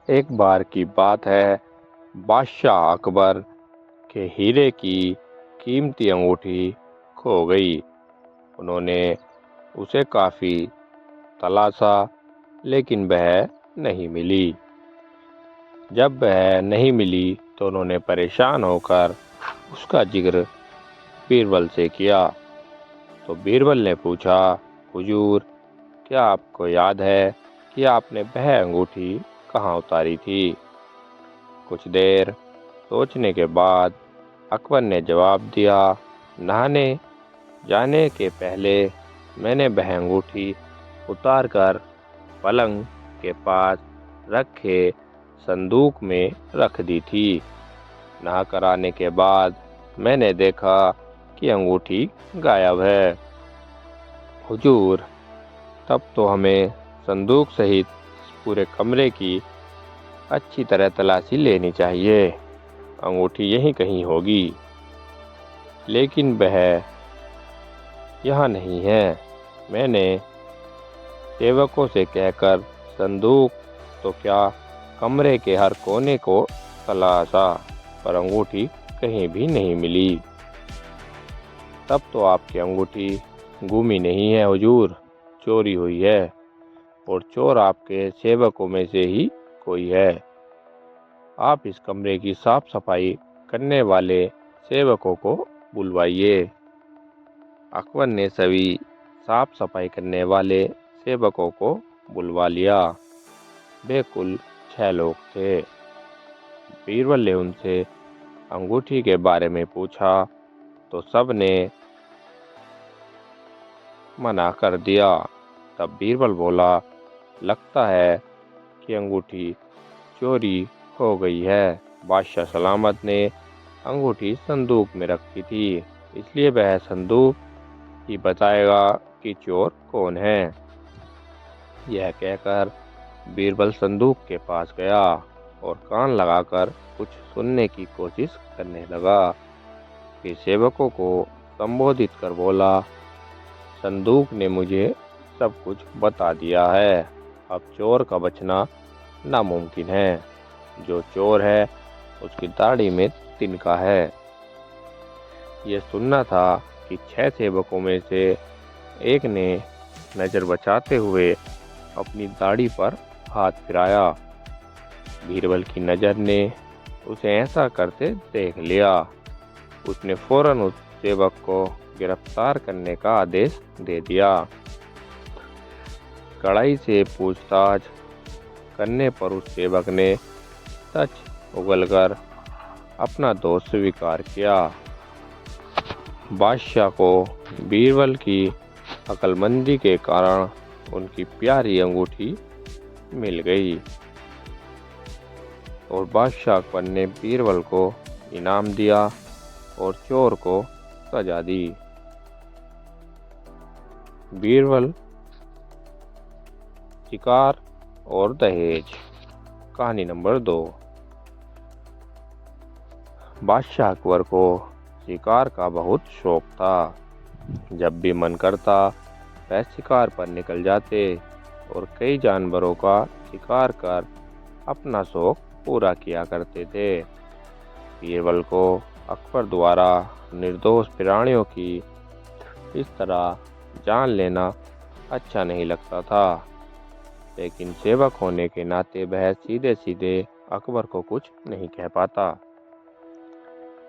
एक बार की बात है, बादशाह अकबर के हीरे की कीमती अंगूठी खो गई। उन्होंने उसे काफ़ी तलाशा, लेकिन वह नहीं मिली। जब वह नहीं मिली तो उन्होंने परेशान होकर उसका जिक्र बीरबल से किया। तो बीरबल ने पूछा, हुजूर, क्या आपको याद है कि आपने वह अंगूठी कहाँ उतारी थी? कुछ देर सोचने के बाद अकबर ने जवाब दिया, नहाने जाने के पहले मैंने वह अंगूठी उतार कर पलंग के पास रखे संदूक में रख दी थी। नहा कर आने के बाद मैंने देखा कि अंगूठी गायब है। हुजूर, तब तो हमें संदूक सहित पूरे कमरे की अच्छी तरह तलाशी लेनी चाहिए। अंगूठी यहीं कहीं होगी, लेकिन वह यहाँ नहीं है। मैंने सेवकों से कहकर संदूक तो क्या, कमरे के हर कोने को तलाशा, पर अंगूठी कहीं भी नहीं मिली। तब तो आपकी अंगूठी गुमी नहीं है हुजूर, चोरी हुई है, और चोर आपके सेवकों में से ही कोई है। आप इस कमरे की साफ सफाई करने वाले सेवकों को बुलवाइए। अकबर ने सभी साफ सफाई करने वाले सेवकों को बुलवा लिया। वे कुल 6 लोग थे। बीरबल ने उनसे अंगूठी के बारे में पूछा तो सब ने मना कर दिया। तब बीरबल बोला, लगता है कि अंगूठी चोरी हो गई है। बादशाह सलामत ने अंगूठी संदूक में रखी थी, इसलिए वह संदूक ही बताएगा कि चोर कौन है। यह कहकर बीरबल संदूक के पास गया और कान लगाकर कुछ सुनने की कोशिश करने लगा। फिर सेवकों को संबोधित कर बोला, संदूक ने मुझे सब कुछ बता दिया है। अब चोर का बचना नामुमकिन है। जो चोर है उसकी दाढ़ी में तिनका है। यह सुनना था कि 6 सेवकों में से एक ने नज़र बचाते हुए अपनी दाढ़ी पर हाथ फिराया। बीरबल की नज़र ने उसे ऐसा करते देख लिया। उसने फौरन उस सेवक को गिरफ्तार करने का आदेश दे दिया। कड़ाई से पूछताछ करने पर उस सेवक ने सच उगलकर अपना दोष स्वीकार किया। बादशाह को बीरबल की अक्लमंदी के कारण उनकी प्यारी अंगूठी मिल गई और बादशाह अकबर ने बीरबल को इनाम दिया और चोर को सजा दी। बीरबल, शिकार और दहेज। कहानी नंबर 2। बादशाह अकबर को शिकार का बहुत शौक था। जब भी मन करता वह शिकार पर निकल जाते और कई जानवरों का शिकार कर अपना शौक पूरा किया करते थे। बीरबल को अकबर द्वारा निर्दोष प्राणियों की इस तरह जान लेना अच्छा नहीं लगता था, लेकिन सेवक होने के नाते वह सीधे सीधे अकबर को कुछ नहीं कह पाता।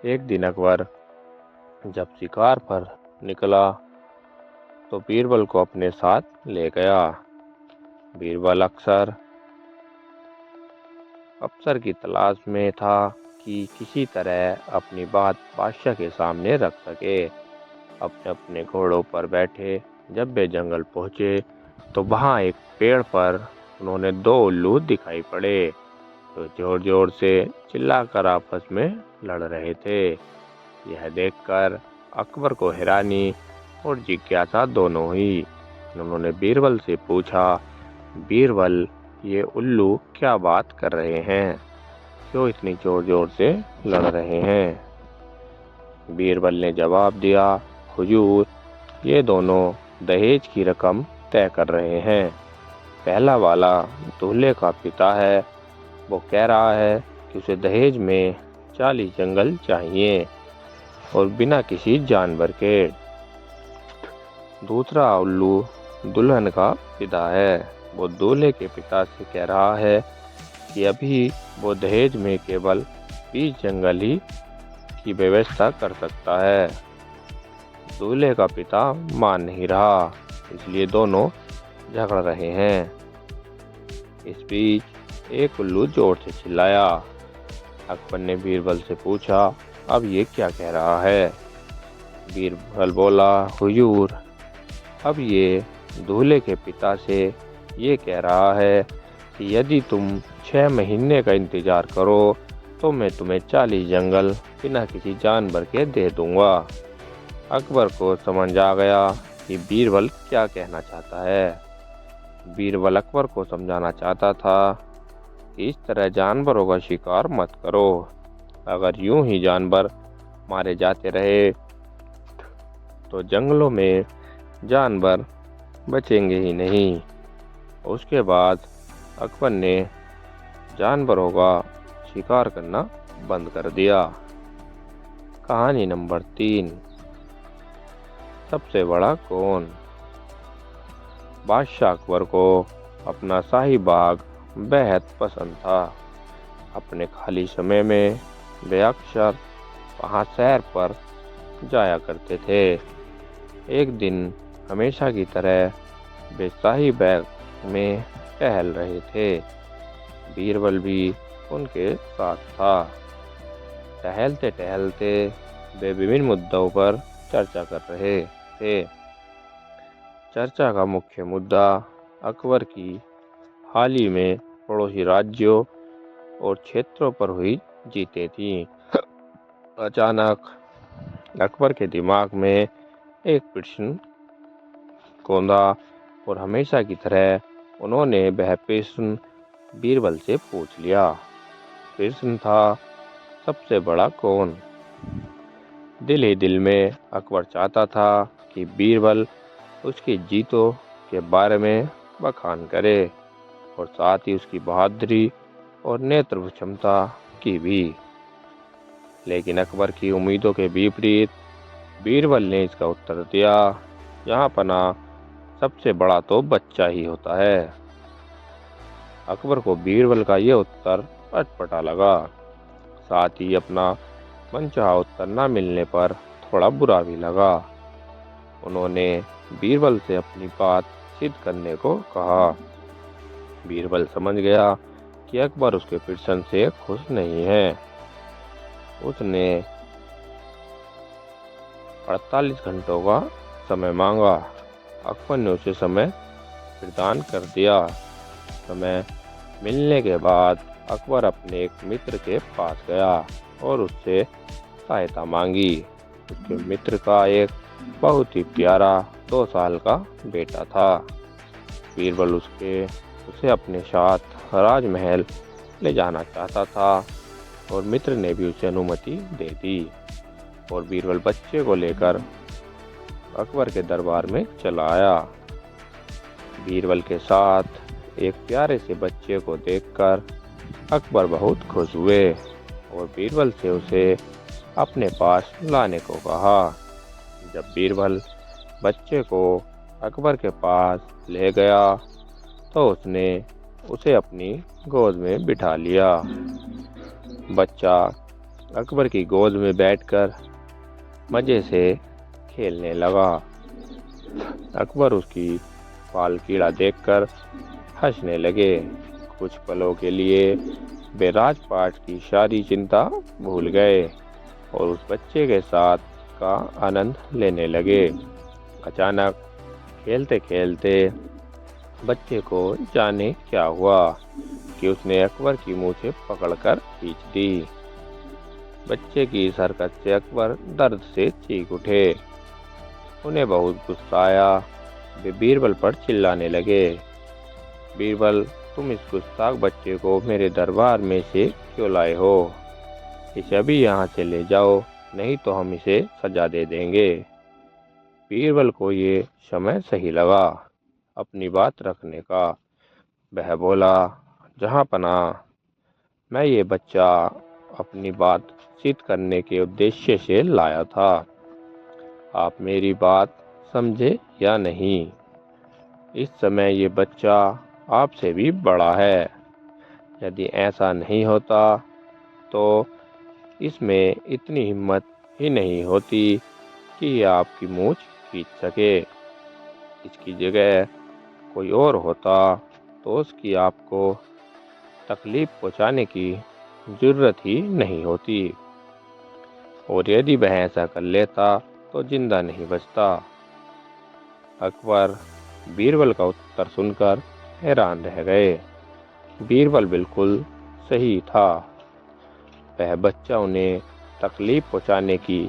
एक दिन अकबर जब शिकार पर निकला तो बीरबल को अपने साथ ले गया। बीरबल अफसर की तलाश में था कि किसी तरह अपनी बात बादशाह के सामने रख सके। अपने अपने घोड़ों पर बैठे जब वे जंगल पहुँचे तो वहाँ एक पेड़ पर उन्होंने 2 उल्लू दिखाई पड़े, तो जोर जोर से चिल्लाकर आपस में लड़ रहे थे। यह देखकर अकबर को हैरानी और जिज्ञासा दोनों हुई। उन्होंने बीरबल से पूछा, बीरबल, ये उल्लू क्या बात कर रहे हैं? क्यों इतनी जोर जोर से लड़ रहे हैं? बीरबल ने जवाब दिया, हुजूर, ये दोनों दहेज की रकम तय कर रहे हैं। पहला वाला दूल्हे का पिता है वो कह रहा है कि उसे दहेज में 40 जंगल चाहिए और बिना किसी जानवर के। दूसरा उल्लू दुल्हन का पिता है। वो दूल्हे के पिता से कह रहा है कि अभी वो दहेज में केवल 20 जंगल ही की व्यवस्था कर सकता है। दूल्हे का पिता मान नहीं रहा, इसलिए दोनों झगड़ रहे हैं। इस बीच एक उल्लू जोर से चिल्लाया। अकबर ने बीरबल से पूछा, अब ये क्या कह रहा है? बीरबल बोला, हुजूर, अब ये दूल्हे के पिता से ये कह रहा है कि यदि तुम 6 महीने का इंतजार करो तो मैं तुम्हें 40 जंगल बिना किसी जानवर के दे दूंगा। अकबर को समझ आ गया कि बीरबल क्या कहना चाहता है। बीरबल अकबर को समझाना चाहता था कि इस तरह जानवरों का शिकार मत करो। अगर यूं ही जानवर मारे जाते रहे तो जंगलों में जानवर बचेंगे ही नहीं। उसके बाद अकबर ने जानवरों का शिकार करना बंद कर दिया। कहानी नंबर 3, सबसे बड़ा कौन? बादशाह अकबर को अपना शाही बाग बेहद पसंद था। अपने खाली समय में वे अक्सर वहाँ सैर पर जाया करते थे। एक दिन हमेशा की तरह वे शाही बाग में टहल रहे थे। बीरबल भी उनके साथ था। टहलते टहलते वे विभिन्न मुद्दों पर चर्चा कर रहे थे। चर्चा का मुख्य मुद्दा अकबर की हाल ही में पड़ोसी राज्यों और क्षेत्रों पर हुई जीतें थीं। अचानक अकबर के दिमाग में एक प्रश्न कौंधा और हमेशा की तरह उन्होंने वह प्रश्न बीरबल से पूछ लिया। प्रश्न था, सबसे बड़ा कौन? दिल ही दिल में अकबर चाहता था कि बीरबल उसकी जीतों के बारे में बखान करे और साथ ही उसकी बहादुरी और नेतृत्व क्षमता की भी। लेकिन अकबर की उम्मीदों के विपरीत बीरबल ने इसका उत्तर दिया, यहाँ पना सबसे बड़ा तो बच्चा ही होता है। अकबर को बीरबल का यह उत्तर अटपटा लगा। साथ ही अपना मनचाहा उत्तर न मिलने पर थोड़ा बुरा भी लगा। उन्होंने बीरबल से अपनी बात सिद्ध करने को कहा। बीरबल समझ गया कि अकबर उसके प्रश्न से खुश नहीं है। उसने 48 घंटों का समय मांगा। अकबर ने उसे समय प्रदान कर दिया। समय मिलने के बाद अकबर अपने एक मित्र के पास गया और उससे सहायता मांगी। उसके मित्र का एक बहुत ही प्यारा 2 साल का बेटा था। बीरबल उसे अपने साथ राजमहल ले जाना चाहता था और मित्र ने भी उसे अनुमति दे दी और बीरबल बच्चे को लेकर अकबर के दरबार में चला आया। बीरबल के साथ एक प्यारे से बच्चे को देखकर अकबर बहुत खुश हुए और बीरबल से उसे अपने पास लाने को कहा। जब बीरबल बच्चे को अकबर के पास ले गया तो उसने उसे अपनी गोद में बिठा लिया। बच्चा अकबर की गोद में बैठकर मज़े से खेलने लगा। अकबर उसकी बाल कीड़ा देखकर हंसने लगे। कुछ पलों के लिए वे राजपाट की सारी चिंता भूल गए और उस बच्चे के साथ का आनंद लेने लगे। अचानक खेलते खेलते बच्चे को जाने क्या हुआ कि उसने अकबर की मूछें पकड़कर खींच दी। बच्चे की इस हरकत से अकबर दर्द से चीख उठे। उन्हें बहुत गुस्सा आया। वे बीरबल पर चिल्लाने लगे, बीरबल, तुम इस गुस्ताख बच्चे को मेरे दरबार में से क्यों लाए हो? इसे अभी यहाँ से ले जाओ, नहीं तो हम इसे सजा दे देंगे। बीरबल को ये समय सही लगा अपनी बात रखने का। वह बोला, जहाँ पना मैं ये बच्चा अपनी बात सिद्ध करने के उद्देश्य से लाया था। आप मेरी बात समझे या नहीं? इस समय ये बच्चा आपसे भी बड़ा है। यदि ऐसा नहीं होता तो इसमें इतनी हिम्मत ही नहीं होती कि ये आपकी मूंछ खींच सके। इसकी जगह कोई और होता तो उसकी आपको तकलीफ पहुंचाने की ज़रूरत ही नहीं होती, और यदि वह ऐसा कर लेता तो जिंदा नहीं बचता। अकबर बीरबल का उत्तर सुनकर हैरान रह गए। बीरबल बिल्कुल सही था। वह बच्चा उन्हें तकलीफ पहुंचाने की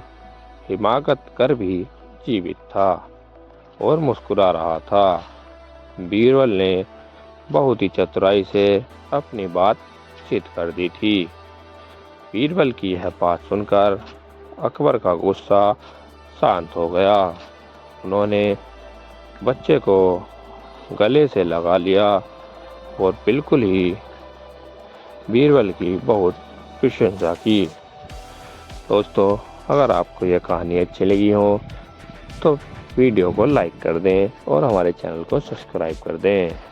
हिमाकत कर भी जीवित था और मुस्कुरा रहा था। बीरबल ने बहुत ही चतुराई से अपनी बात सिद्ध कर दी थी। बीरबल की यह बात सुनकर अकबर का गुस्सा शांत हो गया। उन्होंने बच्चे को गले से लगा लिया और बिल्कुल ही बीरबल की बहुत प्रशंसा की। दोस्तों, अगर आपको यह कहानी अच्छी लगी हो तो वीडियो को लाइक कर दें और हमारे चैनल को सब्सक्राइब कर दें।